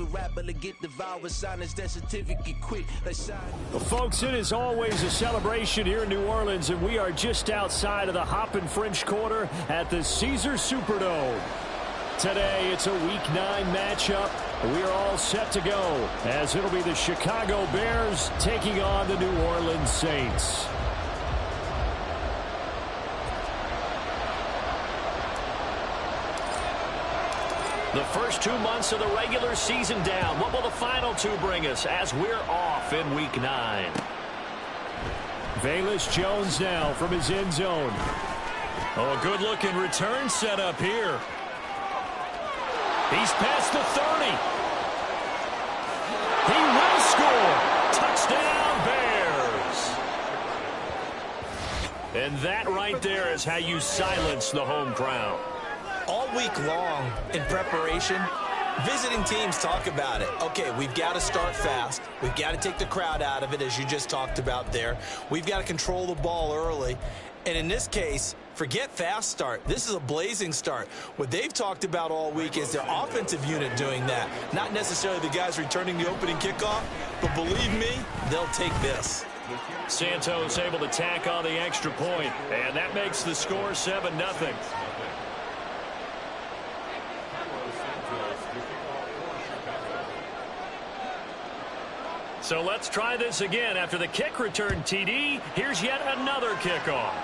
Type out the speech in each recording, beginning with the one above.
favorite rapper to get devoured, sign his death certificate quick. Well, folks, it is always a celebration here in New Orleans, and we are just outside of the Hoppin' French Quarter at the Caesars Superdome. Today, it's a Week 9 matchup. We are all set to go, as it'll be the Chicago Bears taking on the New Orleans Saints. The first 2 months of the regular season down. What will the final 2 bring us as we're off in Week 9? Velus Jones now from his end zone. Oh, a good-looking return set up here. He's past the 30. He will score. Touchdown, Bears. And that right there is how you silence the home crowd. All week long in preparation, visiting teams talk about it. Okay, we've got to start fast. We've got to take the crowd out of it, as you just talked about there. We've got to control the ball early. And in this case, forget fast start. This is a blazing start. What they've talked about all week is their offensive unit doing that. Not necessarily the guys returning the opening kickoff, but believe me, they'll take this. Santos able to tack on the extra point, and that makes the score 7-0. So let's try this again. After the kick return TD, here's yet another kickoff.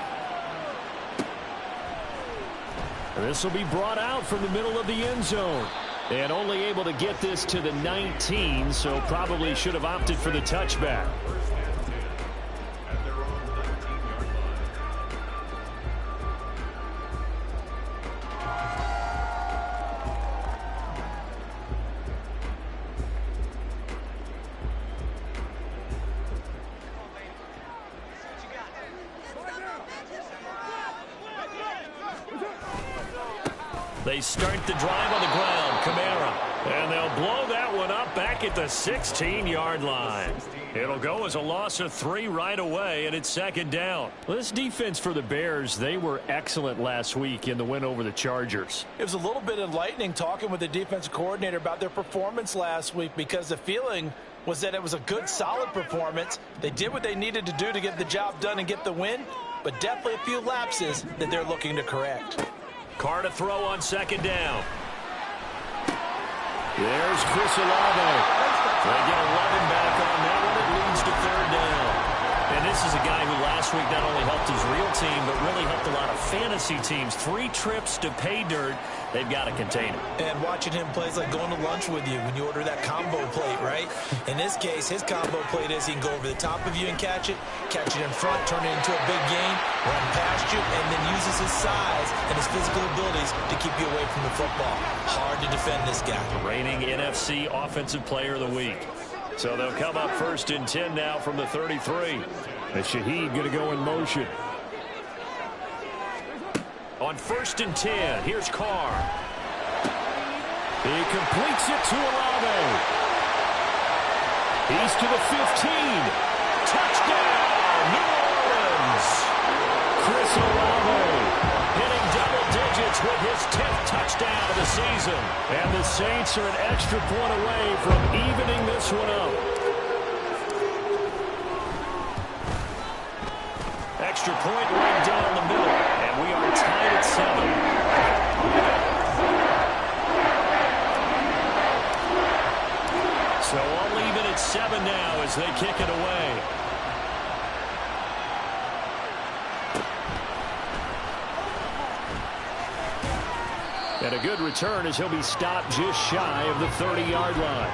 This will be brought out from the middle of the end zone. And only able to get this to the 19, so probably should have opted for the touchback. They start the drive on the ground. Kamara. And they'll blow that one up back at the 16-yard line. It'll go as a loss of 3 right away, and it's second down. Well, this defense for the Bears, they were excellent last week in the win over the Chargers. It was a little bit enlightening talking with the defensive coordinator about their performance last week, because the feeling was that it was a good, solid performance. They did what they needed to do to get the job done and get the win, but definitely a few lapses that they're looking to correct. Carr to throw on second down. There's Chris Olave. They get 11 back on that one. It leads to third down. And this is a guy who last week not only helped his real team, but really helped a lot of fantasy teams. 3 trips to pay dirt. They've got to contain him. And watching him play is like going to lunch with you when you order that combo plate, right? In this case, his combo plate is he can go over the top of you and catch it in front, turn it into a big gain, run past you, and then uses his size and his physical abilities to keep you away from the football. Hard to defend this guy. The reigning NFC Offensive Player of the Week. So they'll come up first and 10 now from the 33. And Shaheed going to go in motion. On first and 10, here's Carr. He completes it to Olave. He's to the 15. Touchdown, New Orleans. Chris Olave hitting double digits with his 10th touchdown of the season. And the Saints are an extra point away from evening this one up. Extra point right down the middle, and we are tied at 7. So all even at 7 now as they kick it away. And a good return as he'll be stopped just shy of the 30-yard line.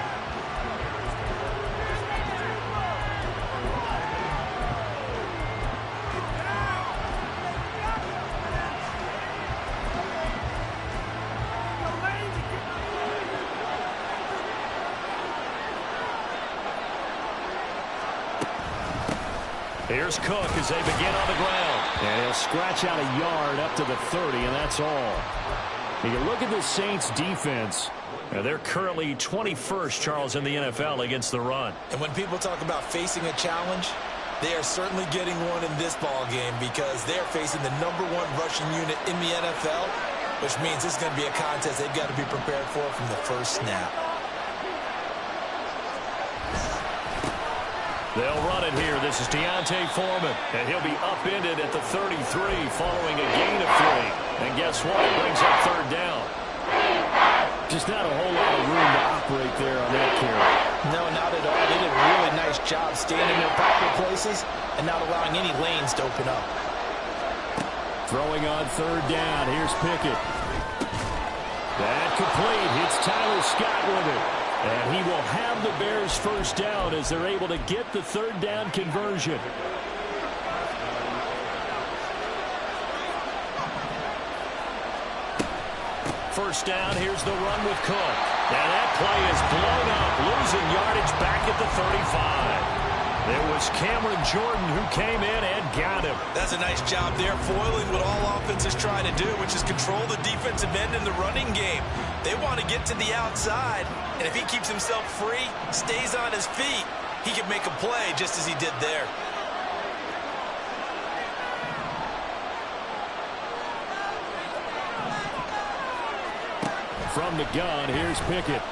Here's Cook as they begin on the ground. And he'll scratch out a yard up to the 30, and that's all. You look at the Saints defense. They're currently 21st, Charles, in the NFL against the run. And when people talk about facing a challenge, they are certainly getting one in this ball game, because they're facing the #1 rushing unit in the NFL, which means this is going to be a contest they've got to be prepared for from the first snap. They'll run it here. This is D'Onta Foreman, and he'll be upended at the 33 following a gain of 3. And guess what? It brings up third down. Just not a whole lot of room to operate there on that carry. No, not at all. They did a really nice job staying in their proper places and not allowing any lanes to open up. Throwing on third down. Here's Pickett. That complete. Hits Tyler Scott with it. And he will have the Bears first down as they're able to get the third down conversion. First down, here's the run with Cook. And that play is blown up, losing yardage back at the 35. It was Cameron Jordan who came in and got him. That's a nice job there, foiling what all offenses try to do, which is control the defensive end in the running game. They want to get to the outside, and if he keeps himself free, stays on his feet, he can make a play just as he did there. From the gun, here's Pickett.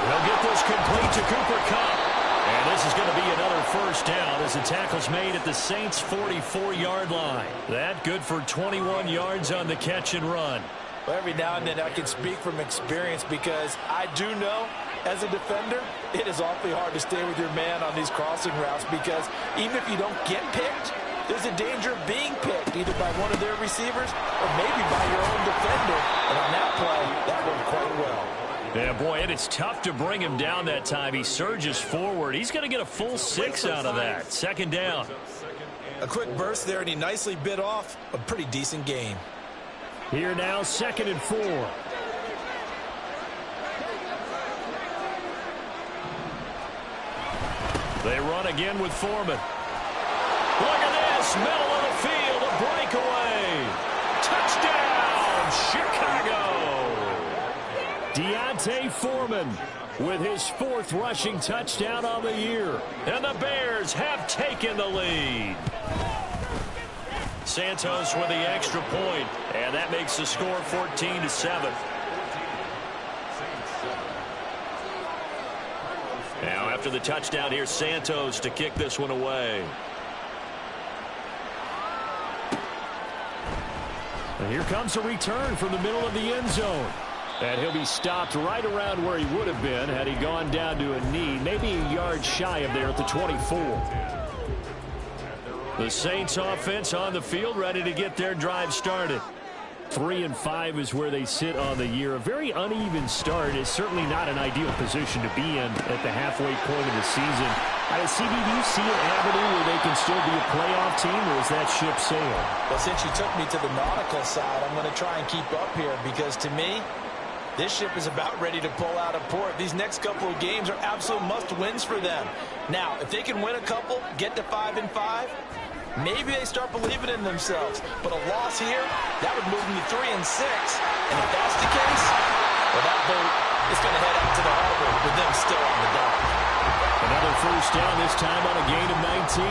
He'll get this complete to Cooper Kupp. And this is going to be another first down as the tackle's made at the Saints' 44-yard line. That good for 21 yards on the catch and run. Well, every now and then I can speak from experience because I do know as a defender it is awfully hard to stay with your man on these crossing routes because even if you don't get picked, there's a danger of being picked either by one of their receivers or maybe by your own defender. And on that play, that worked quite well. Yeah, boy, and it's tough to bring him down that time. He surges forward. He's going to get a full 6 out of that. Second down. A quick burst there, and he nicely bit off a pretty decent gain. Here now, 2nd and 4. They run again with Foreman. Look at this, middle of the field, a breakaway. Touchdown, Chicago. D'Onta Foreman with his 4th rushing touchdown on the year. And the Bears have taken the lead. Santos with the extra point, and that makes the score 14-7. Now after the touchdown, here's Santos to kick this one away. And here comes a return from the middle of the end zone. And he'll be stopped right around where he would have been had he gone down to a knee, maybe a yard shy of there at the 24. The Saints offense on the field, ready to get their drive started. 3-5 is where they sit on the year. A very uneven start is certainly not an ideal position to be in at the halfway point of the season. CB, do you see an avenue where they can still be a playoff team, or is that ship sailed? Well, since you took me to the nautical side, I'm going to try and keep up here because to me, this ship is about ready to pull out of port. These next couple of games are absolute must-wins for them. Now, if they can win a couple, get to 5-5, maybe they start believing in themselves. But a loss here, that would move them to 3-6. And if that's the case, well, that boat is going to head out to the harbor with them still on the dock. Another first down, this time on a gain of 19.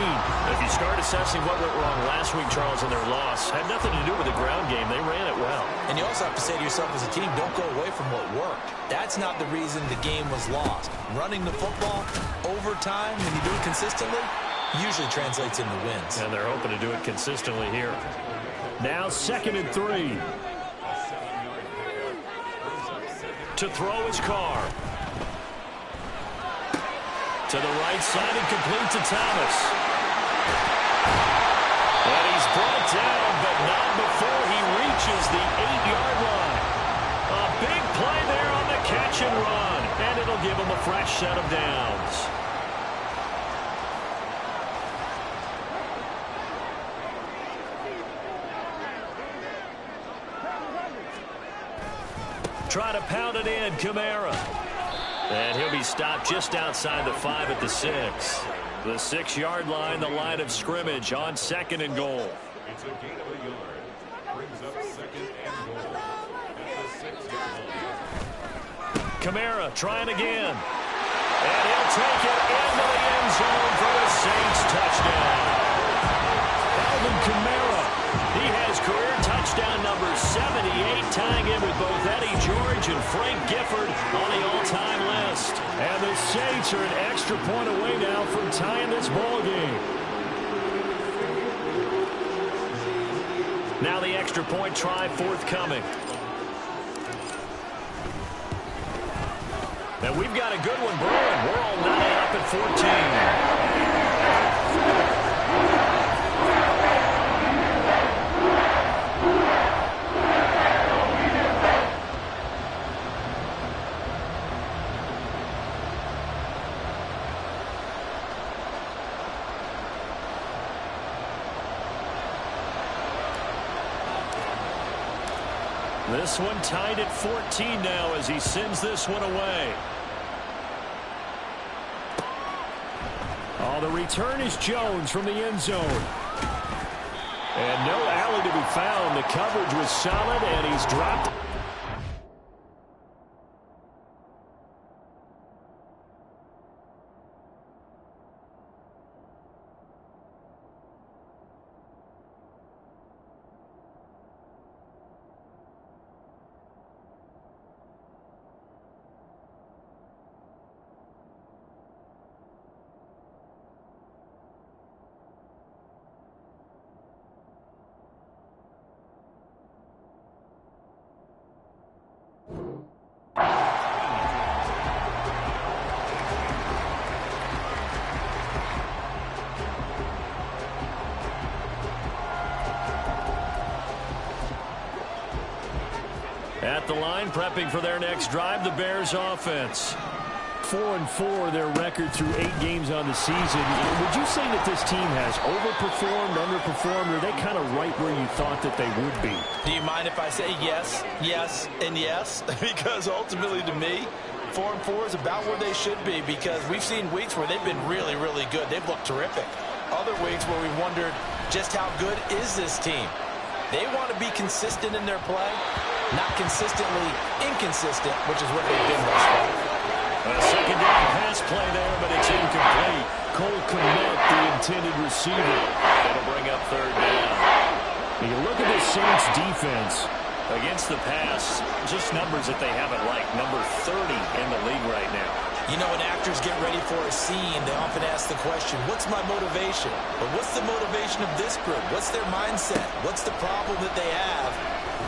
If you start assessing what went wrong last week, Charles, in their loss, had nothing to do with the ground game. They ran it well. And you also have to say to yourself as a team, don't go away from what worked. That's not the reason the game was lost. Running the football over time, when you do it consistently, usually translates into wins. And they're hoping to do it consistently here. Now 2nd and 3. To throw is Carr. To the right side and complete to Thomas. And he's brought down, but not before he reaches the 8-yard line. A big play there on the catch and run, and it'll give him a fresh set of downs. Try to pound it in, Kamara. And he'll be stopped just outside the 5 at the 6. The 6-yard line, the line of scrimmage on 2nd and goal. It's a gain of a yard. Brings up 2nd and goal at the 6-yard line. Kamara trying again. And he'll take it into the end zone for the Saints touchdown. Alvin Kamara. He has career touchdown number 78, tying in with both Eddie George and Frank Gifford on the all-time list. And the Saints are an extra point away now from tying this ball game. Now the extra point try forthcoming. And we've got a good one brewing. We're all knotted up at 14. This one tied at 14 now as he sends this one away. Oh, the return is Jones from the end zone. And no alley to be found. The coverage was solid, and he's dropped. At the line, prepping for their next drive, the Bears offense. 4-4 their record through 8 games on the season. Would you say that this team has overperformed, underperformed, or are they kind of right where you thought that they would be? Do you mind if I say yes, yes, and yes? Because ultimately to me, 4-4 is about where they should be, because we've seen weeks where they've been really, really good. They've looked terrific. Other weeks where we wondered just how good is this team. They want to be consistent in their play, not consistently inconsistent, which is what they've been thus far. A second down pass play there, but it's incomplete. Cole Kmet, the intended receiver. That'll bring up third down. You look at this Saints defense against the pass, just numbers that they haven't liked. Number 30 in the league right now. You know, when actors get ready for a scene, they often ask the question, what's my motivation? But what's the motivation of this group? What's their mindset? What's the problem that they have?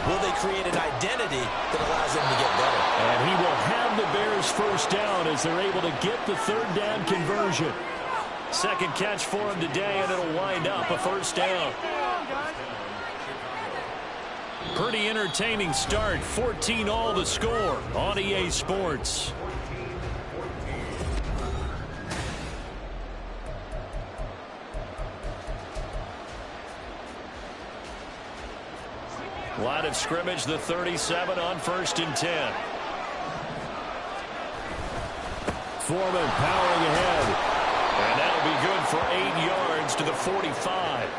Will they create an identity that allows them to get better? And he will have the Bears first down as they're able to get the third down conversion. Second catch for him today, and it'll wind up a first down. Pretty entertaining start. 14 all the score on EA Sports. Line of scrimmage, the 37 on 1st and 10. Foreman powering ahead. And that'll be good for 8 yards to the 45.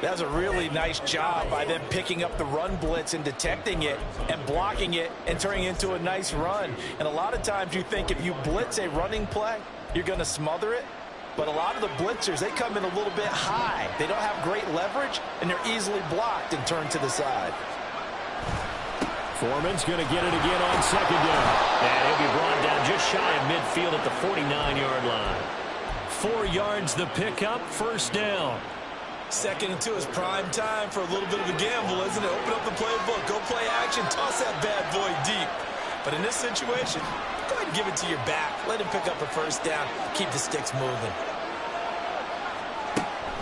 That's a really nice job by them picking up the run blitz and detecting it and blocking it and turning it into a nice run. And a lot of times you think if you blitz a running play, you're going to smother it. But a lot of the blitzers, they come in a little bit high. They don't have great leverage, and they're easily blocked and turned to the side. Foreman's going to get it again on second down. And he'll be brought down just shy of midfield at the 49-yard line. 4 yards the pickup, first down. 2nd and 2 is prime time for a little bit of a gamble, isn't it? Open up the playbook, go play action, toss that bad boy deep. But in this situation, go ahead and give it to your back. Let him pick up a first down. Keep the sticks moving.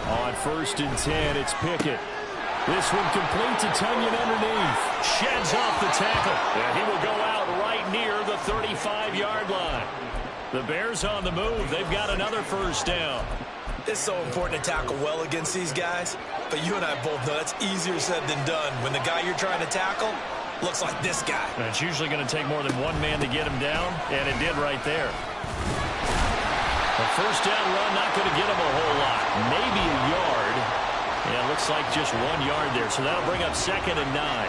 On 1st and 10, it's Pickett. This one complete to Tonyan underneath. Sheds off the tackle. And he will go out right near the 35-yard line. The Bears on the move. They've got another first down. It's so important to tackle well against these guys. But you and I both know that's easier said than done. When the guy you're trying to tackle looks like this guy. And it's usually going to take more than one man to get him down, and it did right there. A first down run not going to get him a whole lot. Maybe a yard. Yeah, it looks like just 1 yard there, so that'll bring up 2nd and 9.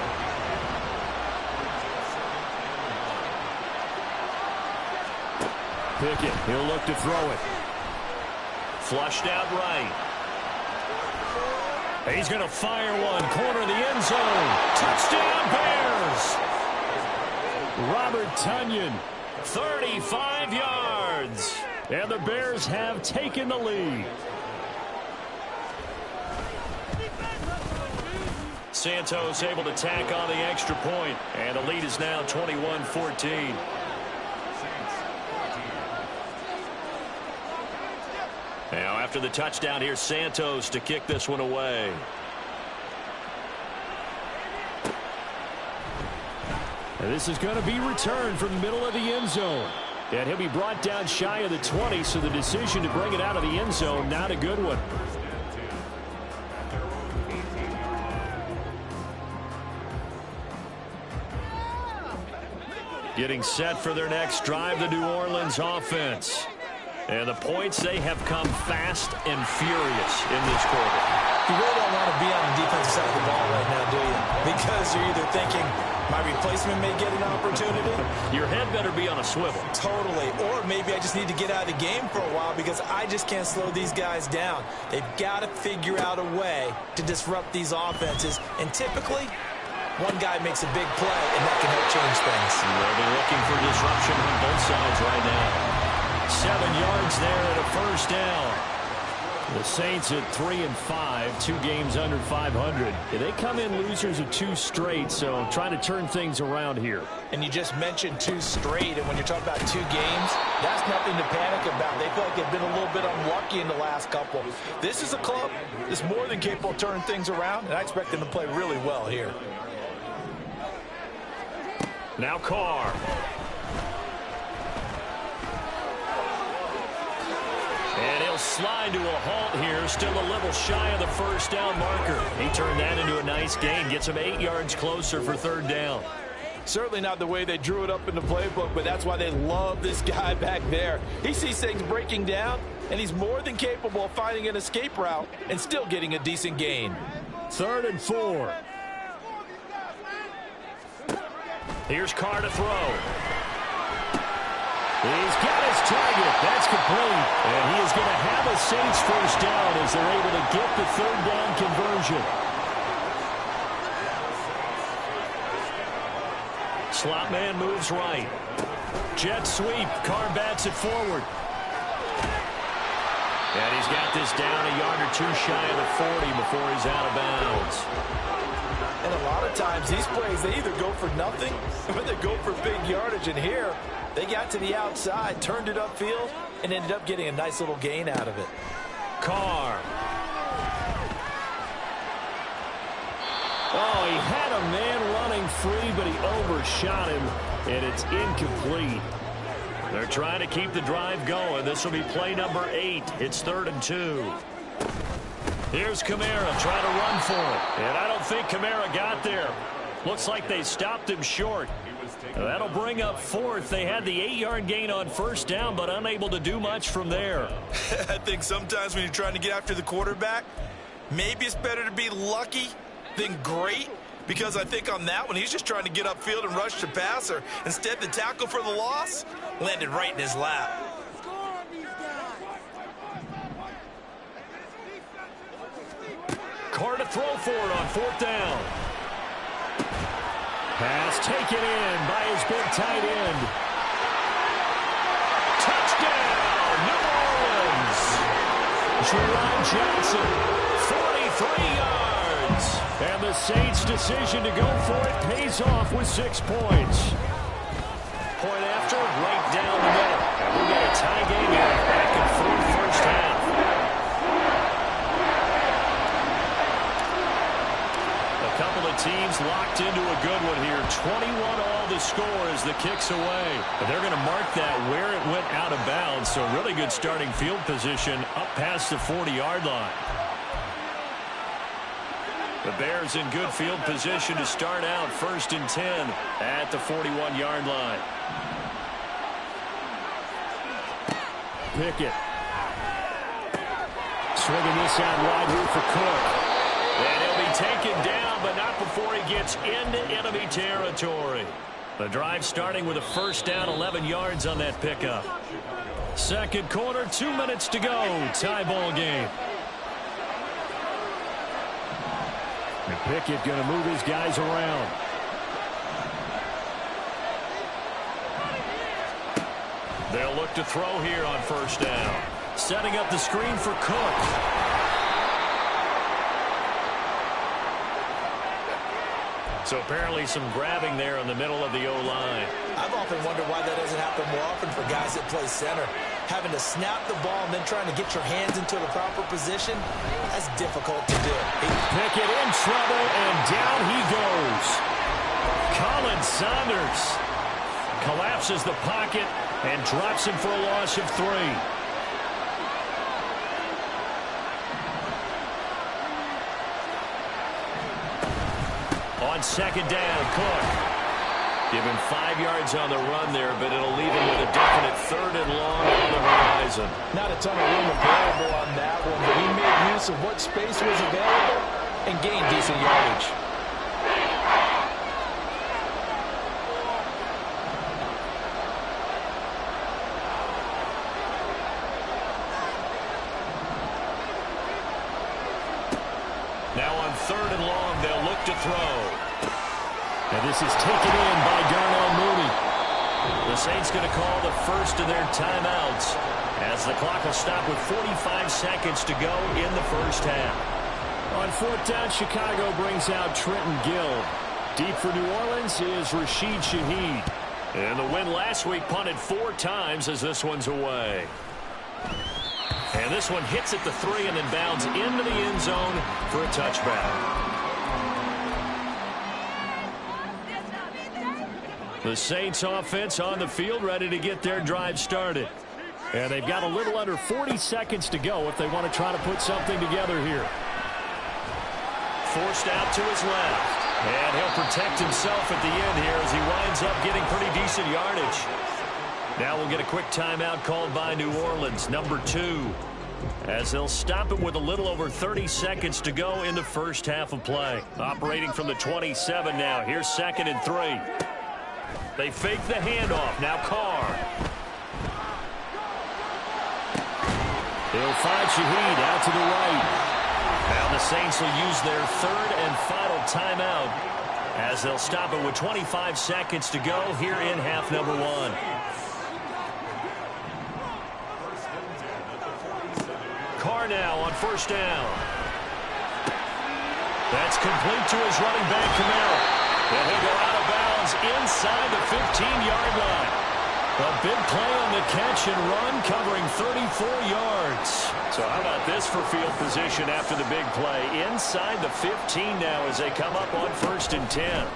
Pickett, he'll look to throw it. Flushed out right. He's going to fire one. Corner of the end zone. Touchdown, Bears! Robert Tonyan 35 yards. And the Bears have taken the lead. Santos able to tack on the extra point, and the lead is now 21-14. Now after the touchdown, here's Santos to kick this one away. And this is going to be returned from the middle of the end zone. And he'll be brought down shy of the 20, so the decision to bring it out of the end zone, not a good one. Getting set for their next drive, the New Orleans offense. And the points, they have come fast and furious in this quarter. You really don't want to be on the defensive side of the ball right now, do you? Because you're either thinking, my replacement may get an opportunity. Your head better be on a swivel. Totally. Or maybe I just need to get out of the game for a while because I just can't slow these guys down. They've got to figure out a way to disrupt these offenses. And typically, one guy makes a big play, and that can help change things. They'll be looking for disruption on both sides right now. 7 yards there at a first down. The Saints at 3-5, 2 games under 500. They come in losers of 2 straight, so trying to turn things around here. And you just mentioned 2 straight, and when you're talking about 2 games, that's nothing to panic about. They feel like they've been a little bit unlucky in the last couple. This is a club that's more than capable of turning things around, and I expect them to play really well here. Now Carr. And he'll slide to a halt here, still a little shy of the first down marker. He turned that into a nice gain, gets him 8 yards closer for 3rd down. Certainly not the way they drew it up in the playbook, but that's why they love this guy back there. He sees things breaking down, and he's more than capable of finding an escape route and still getting a decent gain. 3rd and 4. Here's Carr to throw. He's got his target. That's complete. And he is going to have a Saints first down as they're able to get the 3rd down conversion. Slot man moves right. Jet sweep. Carr bats it forward. And he's got this down a yard or 2 shy of the 40 before he's out of bounds. And a lot of times, these plays, they either go for nothing or they go for big yardage. And here, they got to the outside, turned it upfield, and ended up getting a nice little gain out of it. Carr. Oh, he had a man running free, but he overshot him, and it's incomplete. They're trying to keep the drive going. This will be play number 8. It's 3rd and 2. Here's Kamara trying to run for it. And I don't think Kamara got there. Looks like they stopped him short. That'll bring up 4th. They had the 8-yard gain on first down, but unable to do much from there. I think sometimes when you're trying to get after the quarterback, maybe it's better to be lucky than great. Because I think on that one, he's just trying to get upfield and rush the passer. Instead, the tackle for the loss landed right in his lap. Carr to throw for it on 4th down. Pass taken in by his big tight end. Touchdown, New Orleans. Jerron Johnson, 43 yards. And the Saints' decision to go for it pays off with 6 points. Point after, right down the middle. And we'll get a tie game here back and forth first half. A couple of teams locked into a good one here. 21-all the score as the kick's away. But they're going to mark that where it went out of bounds. So really good starting field position up past the 40-yard line. The Bears in good field position to start out 1st and 10 at the 41-yard line. Pickett. Swinging this out wide here for Cook. And he'll be taken down, but not before he gets into enemy territory. The drive starting with a first down, 11 yards on that pickup. 2nd quarter, 2 minutes to go. Tie ball game. And Pickett going to move his guys around. They'll look to throw here on first down. Setting up the screen for Cook. So apparently some grabbing there in the middle of the O-line. I've often wondered why that doesn't happen more often for guys that play center. Having to snap the ball and then trying to get your hands into the proper position, that's difficult to do. Pickett in trouble, and down he goes. Colin Saunders collapses the pocket and drops him for a loss of 3. On second down, Cook. Give him 5 yards on the run there, but it'll leave him with a definite 3rd and long on the horizon. Not a ton of room available on that one, but he made use of what space was available and gained decent yardage. Now on 3rd and long, they'll look to throw. And this is taken in by Darnell Mooney. The Saints going to call the first of their timeouts as the clock will stop with 45 seconds to go in the first half. On 4th down, Chicago brings out Trenton Gill. Deep for New Orleans is Rashid Shaheed. And the win last week punted 4 times as this one's away. And this one hits at the 3 and then bounds into the end zone for a touchback. The Saints offense on the field ready to get their drive started. And they've got a little under 40 seconds to go if they want to try to put something together here. Forced out to his left. And he'll protect himself at the end here as he winds up getting pretty decent yardage. Now we'll get a quick timeout called by New Orleans, number 2. As they'll stop it with a little over 30 seconds to go in the first half of play. Operating from the 27 now. Here's 2nd and 3. They fake the handoff. Now Carr. He'll find Shaheed out to the right. Now the Saints will use their 3rd and final timeout as they'll stop it with 25 seconds to go here in half number 1. Carr now on first down. That's complete to his running back, Kamara. And he'll go out of bounds inside the 15-yard line. A big play on the catch and run, covering 34 yards. So how about this for field position after the big play? Inside the 15 now as they come up on 1st and 10.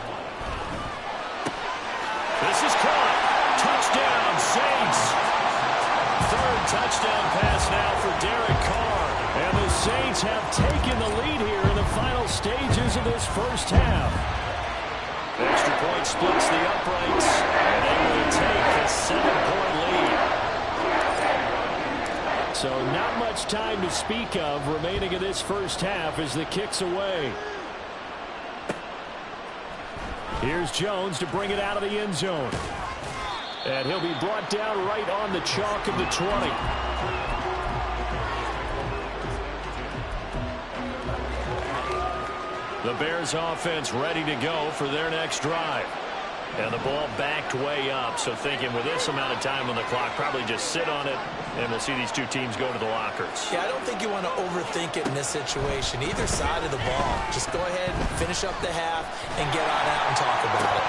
This is caught. Touchdown, Saints. 3rd touchdown pass now for Derek Carr. And the Saints have taken the lead here in the final stages of this first half. Extra point splits the uprights, and they will take a 7-point lead. So not much time to speak of remaining in this first half as the kick's away. Here's Jones to bring it out of the end zone. And he'll be brought down right on the chalk of the 20. The Bears offense ready to go for their next drive. And the ball backed way up. So thinking with this amount of time on the clock, probably just sit on it, and we'll see these two teams go to the lockers. Yeah, I don't think you want to overthink it in this situation. Either side of the ball. Just go ahead, finish up the half, and get on out and talk about it.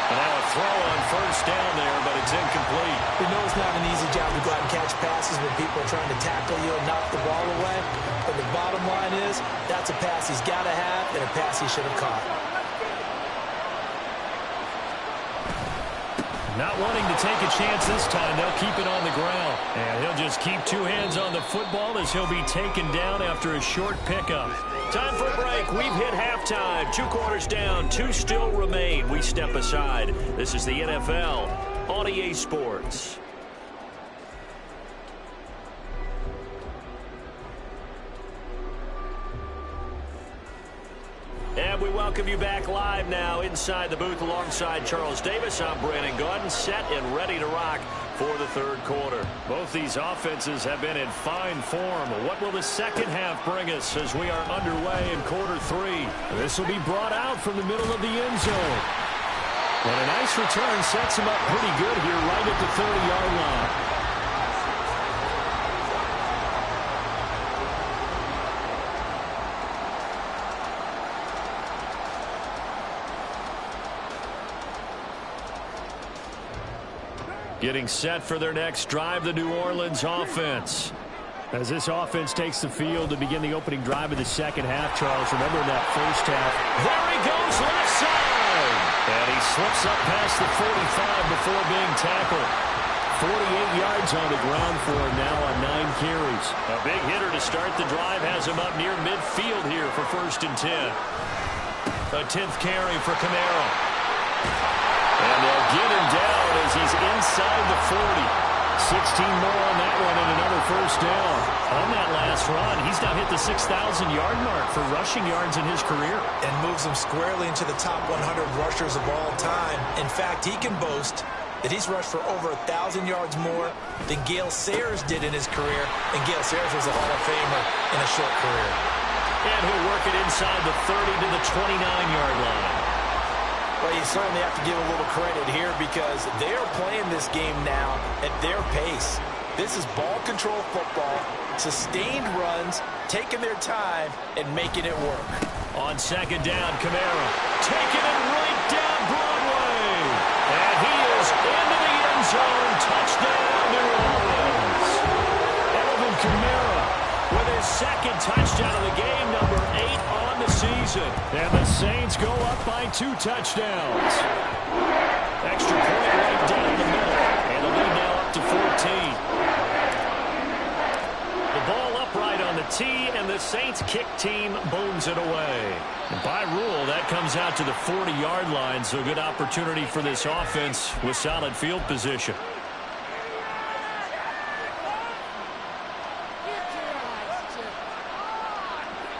And now a throw on first down there, but it's incomplete. We know it's not an easy job to go out and catch passes when people are trying to tackle you and knock the ball away. But the bottom line is, that's a pass he's got to have and a pass he should have caught. Not wanting to take a chance this time, they'll keep it on the ground. And he'll just keep 2 hands on the football as he'll be taken down after a short pickup. Time for a break. We've hit halftime. 2 quarters down, 2 still remain. We step aside. This is the NFL on EA Sports. And we welcome you back live now inside the booth alongside Charles Davis. I'm Brandon Gaudin, set and ready to rock for the 3rd quarter. Both these offenses have been in fine form. What will the second half bring us as we are underway in quarter 3? This will be brought out from the middle of the end zone. Well, a nice return sets him up pretty good here right at the 30-yard line. Getting set for their next drive, the New Orleans offense. As this offense takes the field to begin the opening drive of the second half, Charles, remember in that first half. There he goes, left side! And he slips up past the 45 before being tackled. 48 yards on the ground for him now on 9 carries. A big hitter to start the drive has him up near midfield here for 1st and 10. A 10th carry for Kamara. And they'll get him down as he's inside the 40. 16 more on that one and another first down. On that last run, he's now hit the 6,000-yard mark for rushing yards in his career. And moves him squarely into the top 100 rushers of all time. In fact, he can boast that he's rushed for over 1,000 yards more than Gale Sayers did in his career. And Gale Sayers was a Hall of Famer in a short career. And he'll work it inside the 30 to the 29-yard line. Well, you certainly have to give a little credit here because they are playing this game now at their pace. This is ball control football, sustained runs, taking their time, and making it work. On 2nd down, Kamara taking it right down Broadway. And he is into the end zone. Touchdown, New Orleans. Alvin Kamara with his 2nd touchdown of the game, number 8 on the season. And the Saints go up by 2 touchdowns. Extra point right down the middle. And the lead now up to 14. The ball upright on the tee, and the Saints kick team booms it away. And by rule, that comes out to the 40-yard line, so good opportunity for this offense with solid field position.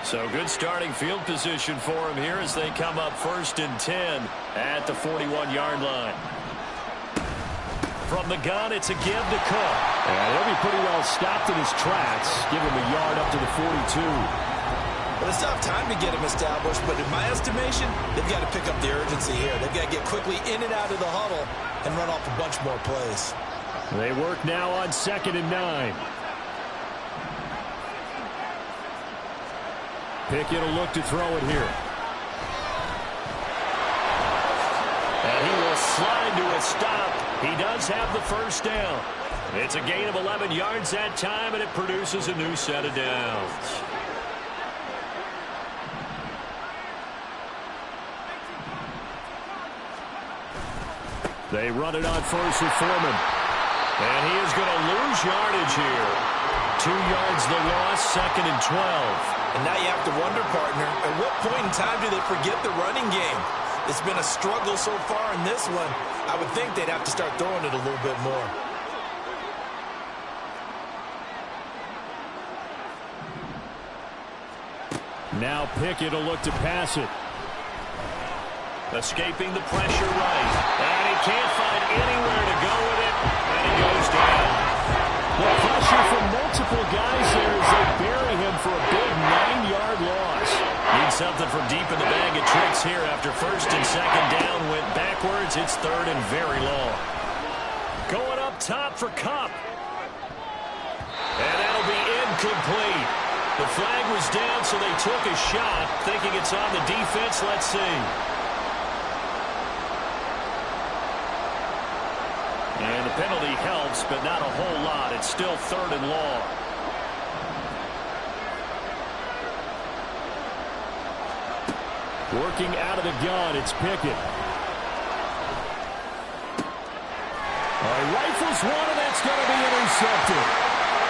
So good starting field position for him here as they come up 1st and 10 at the 41-yard line. From the gun, it's a give to Cook. And he'll be pretty well stopped in his tracks. Give him a yard up to the 42. But it's not time to get him established, but in my estimation, they've got to pick up the urgency here. They've got to get quickly in and out of the huddle and run off a bunch more plays. They work now on 2nd and 9. Pickett will look to throw it here. And he will slide to a stop. He does have the first down. It's a gain of 11 yards that time, and it produces a new set of downs. They run it on 1st with Foreman. And he is going to lose yardage here. 2 yards the loss, 2nd and 12. And now you have to wonder, partner, at what point in time do they forget the running game? It's been a struggle so far in this one. I would think they'd have to start throwing it a little bit more. Now Pickett will look to pass it. Escaping the pressure right. And he can't find anywhere to go with it. And he goes down. The pressure from multiple guys there as they bury him for a big 9-yard loss. Need something from deep in the bag of tricks here after 1st and 2nd down went backwards. It's 3rd and very long. Going up top for Kupp. And that'll be incomplete. The flag was down, so they took a shot, thinking it's on the defense. Let's see. And the penalty helps, but not a whole lot. It's still 3rd and long. Working out of the gun, it's Pickett. He rifles one, and that's going to be intercepted.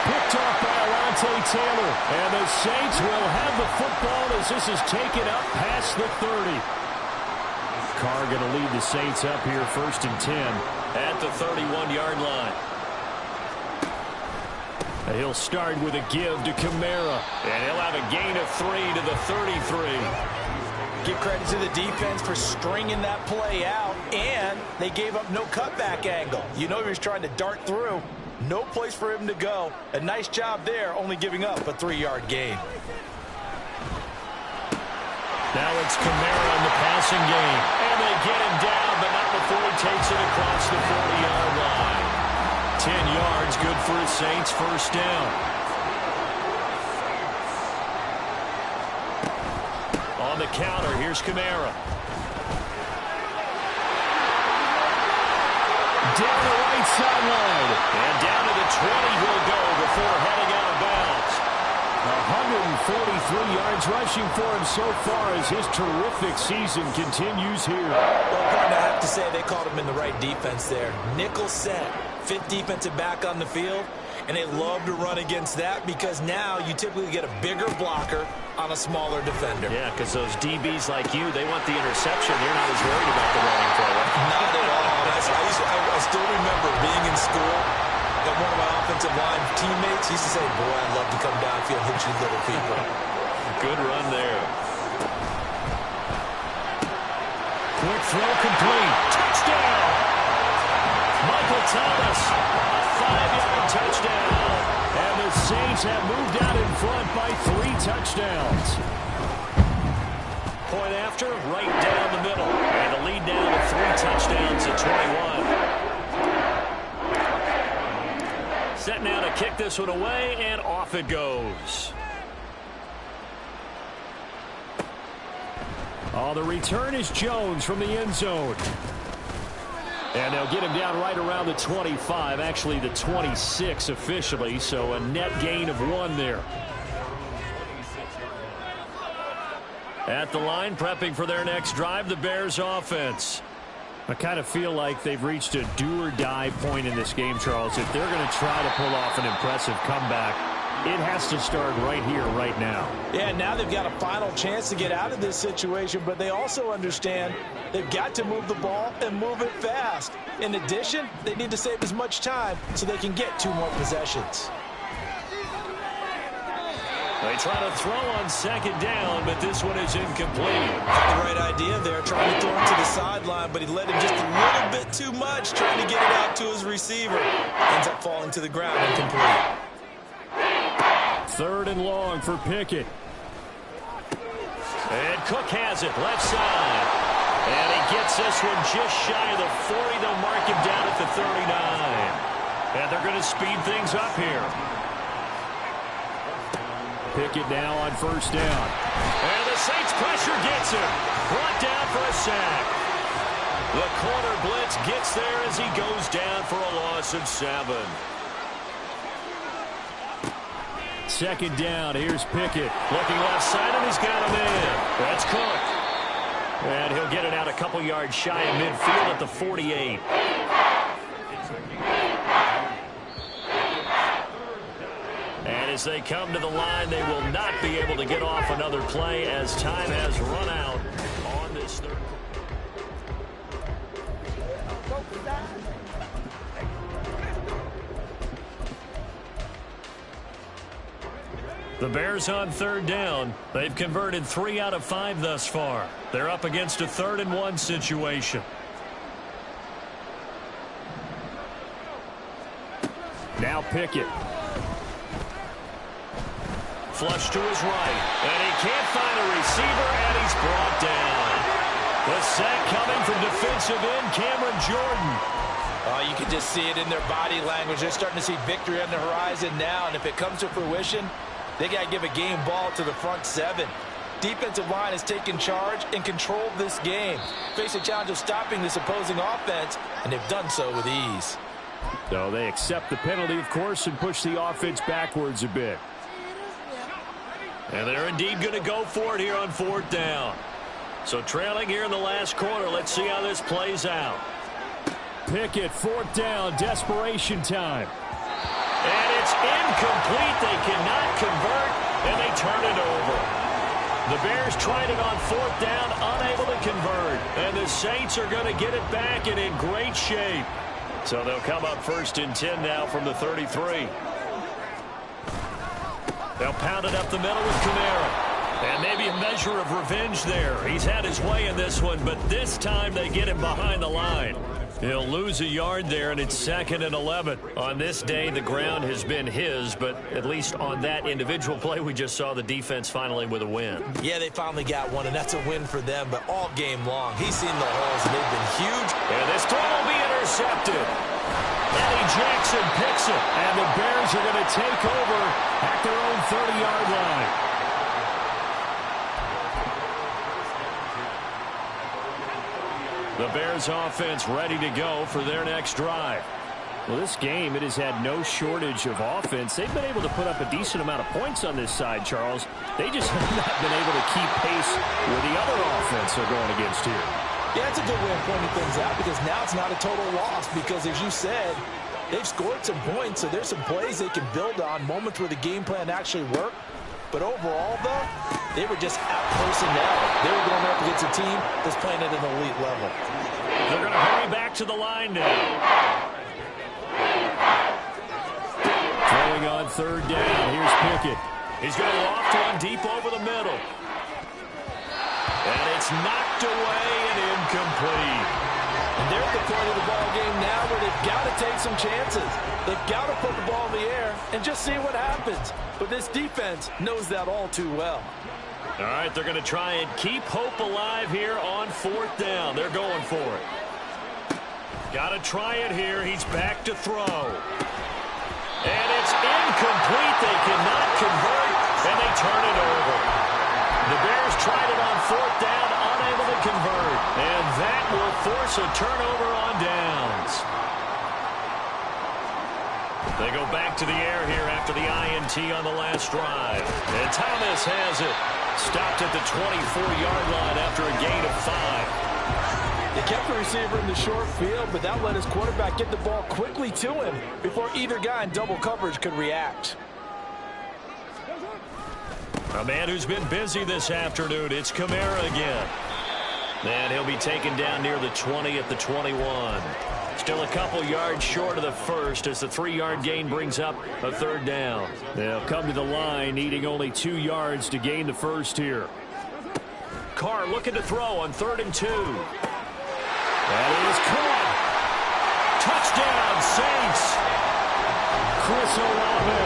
Picked off by Alontae Taylor. And the Saints will have the football as this is taken up past the 30. Carr going to lead the Saints up here 1st and 10 at the 31-yard line. And he'll start with a give to Kamara. And he'll have a gain of 3 to the 33. Give credit to the defense for stringing that play out, and they gave up no cutback angle. You know he was trying to dart through. No place for him to go. A nice job there, only giving up a 3-yard gain. Now it's Kamara in the passing game. And they get him down, but not before takes it across the 40-yard line. 10 yards, good for the Saints, first down. On the counter, here's Kamara. Down the right sideline. And down to the 20 he'll go before heading out of bounds. 143 yards rushing for him so far as his terrific season continues here. Well, partner, I have to say they called him in the right defense there. Nickel set, fifth defensive back on the field, and they love to run against that because now you typically get a bigger blocker on a smaller defender. Yeah, because those DBs like you, they want the interception. You're not as worried about the running forward. Not at all. I still remember being in school, and one of my offensive line teammates used to say, boy, I'd love to come downfield and hit you little people. Good run there. Quick throw complete. Touchdown! Michael Thomas, a 5-yard touchdown. And the Saints have moved out in front by 3 touchdowns. Point after, right down the middle. And the lead down to 3 touchdowns at 21. Set now to kick this one away, and off it goes. Oh, the return is Jones from the end zone. And they'll get him down right around the 25, actually the 26 officially, so a net gain of 1 there. At the line, prepping for their next drive, the Bears offense. I kind of feel like they've reached a do-or-die point in this game, Charles. If they're going to try to pull off an impressive comeback, it has to start right here, right now. Yeah, now they've got a final chance to get out of this situation, but they also understand they've got to move the ball and move it fast. In addition, they need to save as much time so they can get 2 more possessions. They try to throw on second down, but this one is incomplete. Had the right idea there, trying to throw him to the sideline, but he led him just a little bit too much, trying to get it out to his receiver. Ends up falling to the ground incomplete. 3rd and long for Pickett. And Cook has it, left side. And he gets this one just shy of the 40. They'll mark him down at the 39. And they're going to speed things up here. Pickett now on 1st down. And the Saints pressure gets him. Brought down for a sack. The corner blitz gets there as he goes down for a loss of 7. 2nd down. Here's Pickett. Looking left side, and he's got him in. That's Cook. And he'll get it out a couple yards shy of midfield at the 48. And as they come to the line, they will not be able to get off another play as time has run out on this 3rd. The Bears on 3rd down. They've converted 3 out of 5 thus far. They're up against a 3rd and 1 situation. Now Pickett. Flush to his right, and he can't find a receiver, and he's brought down. The sack coming from defensive end Cameron Jordan. You can just see it in their body language. They're starting to see victory on the horizon now, and if it comes to fruition, they got to give a game ball to the front 7. Defensive line has taken charge and controlled this game. Face a challenge of stopping this opposing offense, and they've done so with ease. So they accept the penalty, of course, and push the offense backwards a bit. And they're indeed going to go for it here on 4th down. So trailing here in the last quarter. Let's see how this plays out. Pickett, 4th down, desperation time. And it's incomplete. They cannot convert, and they turn it over. The Bears tried it on 4th down, unable to convert. And the Saints are going to get it back and in great shape. So they'll come up 1st and 10 now from the 33. They'll pound it up the middle with Kamara. And maybe a measure of revenge there. He's had his way in this one, but this time they get him behind the line. He'll lose a yard there, and it's 2nd and 11. On this day, the ground has been his, but at least on that individual play, we just saw the defense finally with a win. Yeah, they finally got one, and that's a win for them, but all game long, he's seen the holes, and they've been huge. And this throw will be intercepted. Eddie Jackson picks it, and the Bears are going to take over at their own 30-yard line. The Bears offense ready to go for their next drive. Well, this game, it has had no shortage of offense. They've been able to put up a decent amount of points on this side, Charles. They just have not been able to keep pace with the other offense they're going against here. Yeah, it's a good way of pointing things out because now it's not a total loss because, as you said, they've scored some points, so there's some plays they can build on, moments where the game plan actually worked. But overall, though, they were just out personnel. They were going up against a team that's playing at an elite level. They're going to hurry back to the line now. Throwing on 3rd down. Here's Pickett. He's going to loft one deep over the middle. And it's knocked away and incomplete. And they're at the point of the ball game now where they've got to take some chances. They've got to put the ball in the air and just see what happens. But this defense knows that all too well. All right, they're going to try and keep hope alive here on 4th down. They're going for it. Got to try it here. He's back to throw. And it's incomplete. They cannot convert, and they turn it over. The Bears tried it on 4th down, unable to convert. And that will force a turnover on downs. They go back to the air here after the INT on the last drive. And Thomas has it. Stopped at the 24-yard line after a gain of 5. They kept the receiver in the short field, but that let his quarterback get the ball quickly to him before either guy in double coverage could react. A man who's been busy this afternoon, it's Kamara again. And he'll be taken down near the 20 at the 21. Still a couple yards short of the first as the 3-yard gain brings up a 3rd down. They'll come to the line needing only 2 yards to gain the first here. Carr looking to throw on 3rd and 2. That is caught. Touchdown, Saints. Chris Olave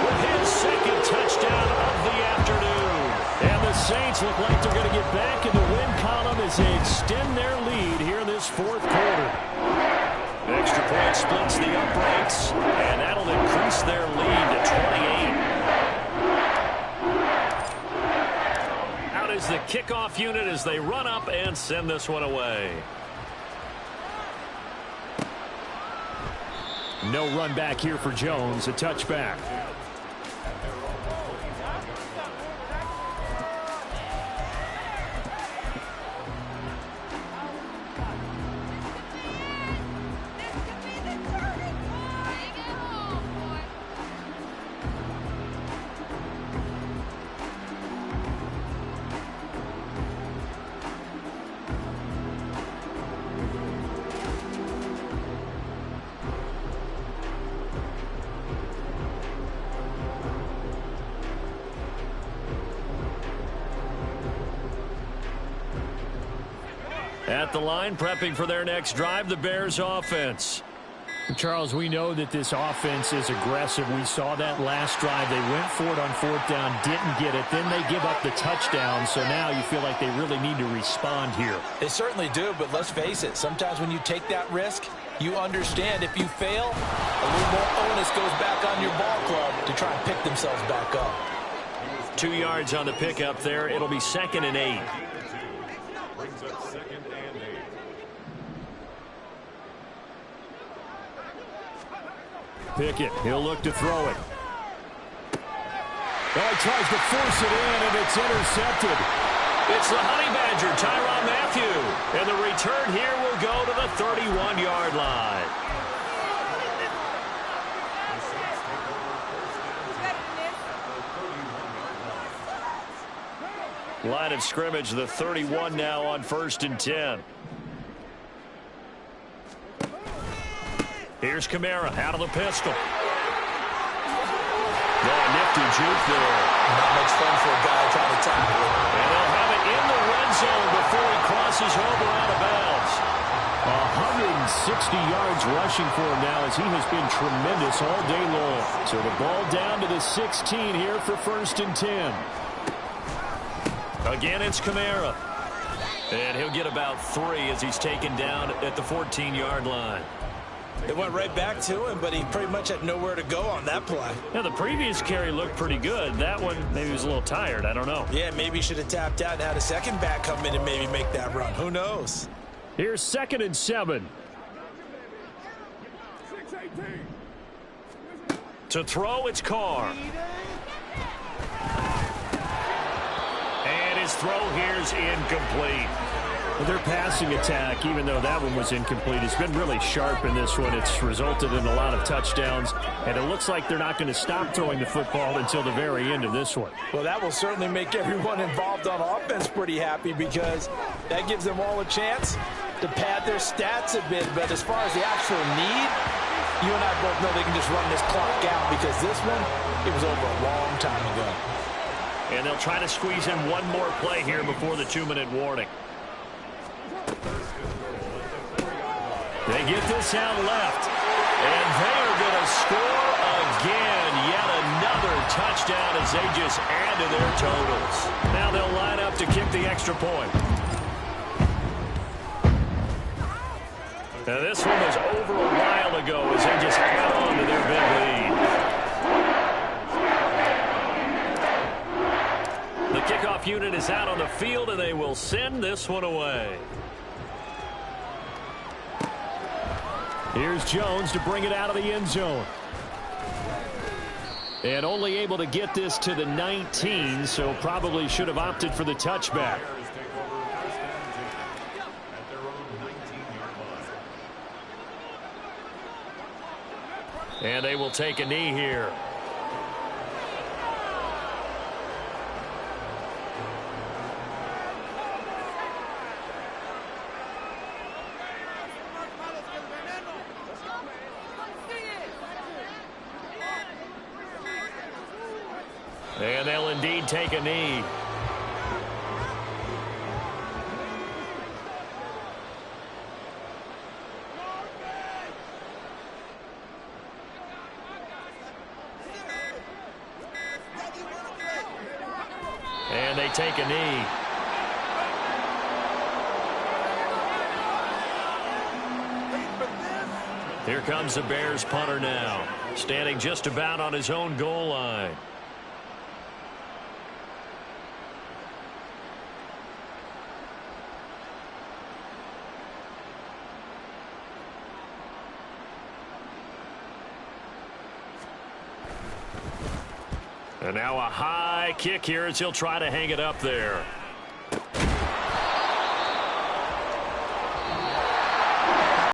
with his 2nd touchdown of the afternoon. And the Saints look like they're going to get back in the win column as they extend their lead here in this 4th quarter. Extra point splits the uprights, and that'll increase their lead to 28. Out is the kickoff unit as they run up and send this one away. No run back here for Jones, a touchback. At the line, prepping for their next drive, the Bears offense. Charles, we know that this offense is aggressive. We saw that last drive. They went for it on 4th down, didn't get it. Then they give up the touchdown, so now you feel like they really need to respond here. They certainly do, but let's face it. Sometimes when you take that risk, you understand if you fail, a little more onus goes back on your ball club to try and pick themselves back up. 2 yards on the pickup there. It'll be 2nd and 8. Brings up 2nd and 8. Pickett, he'll look to throw it. Oh, he tries to force it in, and it's intercepted. It's the Honey Badger, Tyrann Mathieu. And the return here will go to the 31-yard line. Line of scrimmage, the 31 now on 1st and 10. Here's Kamara out of the pistol. Oh, nifty juke there. Not much fun for a guy trying to tackle it. And they'll have it in the red zone before he crosses over out of bounds. 160 yards rushing for him now as he has been tremendous all day long. So the ball down to the 16 here for 1st and 10. Again, it's Kamara. And he'll get about 3 as he's taken down at the 14-yard line. It went right back to him, but he pretty much had nowhere to go on that play. Yeah, the previous carry looked pretty good. That one, maybe he was a little tired. I don't know. Yeah, maybe he should have tapped out and had a second back come in and maybe make that run. Who knows? Here's 2nd and 7. To throw, it's Carr. And his throw here's incomplete. Their passing attack, even though that one was incomplete, has been really sharp in this one. It's resulted in a lot of touchdowns, and it looks like they're not going to stop throwing the football until the very end of this one. Well, that will certainly make everyone involved on offense pretty happy because that gives them all a chance to pad their stats a bit. But as far as the actual need, you and I both know they can just run this clock out because this one, it was over a long time ago. And they'll try to squeeze in one more play here before the 2-minute warning. They get this out left, and they are going to score again. Yet another touchdown as they just add to their totals. Now they'll line up to kick the extra point. Now this one was over a while ago as they just add on to their big lead. The kickoff unit is out on the field, and they will send this one away. Here's Jones to bring it out of the end zone. And only able to get this to the 19, so probably should have opted for the touchback. And they will take a knee here. And they'll indeed take a knee. And they take a knee. Here comes the Bears punter now, standing just about on his own goal line. And now a high kick here as he'll try to hang it up there.